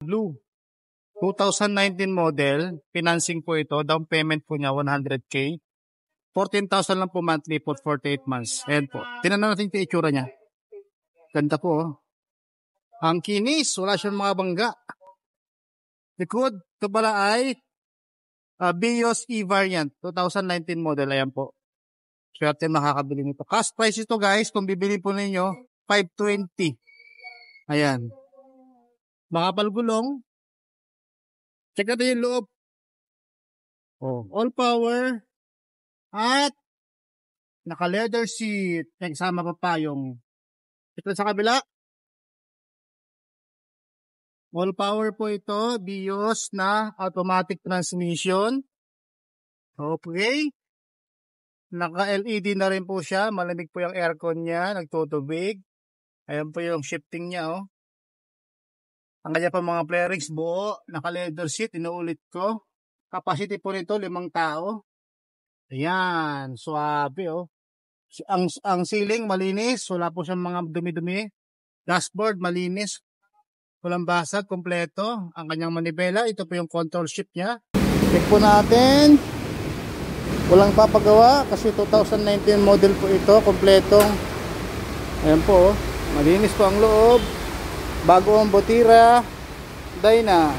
Blue. 2019 model. Financing po ito. Down payment po niya 100K. 14,000 lang po monthly for 48 months. Ayan po. Tingnan natin yung itsura niya. Ganda po. Oh. Ang kinis. Wala siyang mga bangga. Likod. Ito pala ay Vios E-Variant. 2019 model. Ayan po. Swerte makakabili nito. Cash price ito guys. Kung bibili po ninyo, 520. Ayan. Makapal gulong. Check natin yung loob. Oh, all power. At naka-leather seat. Nagsama pa yung ito sa kabila. All power po ito. Vios na automatic transmission. Okay. Naka-LED na rin po siya. Malamig po yung aircon niya. Nagtutubig. Ayan po yung shifting niya. Oh. Ang kanya pa mga fairings buo. Naka-leather seat. Inuulit ko. Capacity po nito 5 tao. Ayan. Suabe. Oh. Ang ceiling malinis. Wala po siyang mga dumi-dumi. Dashboard malinis. Walang basag. Kompleto. Ang kanyang manibela. Ito po yung control shift niya. Check po natin. Walang papagawa kasi 2019 model po ito, kompletong. Ayan po, malinis po ang loob. Bago ang botira, Dyna.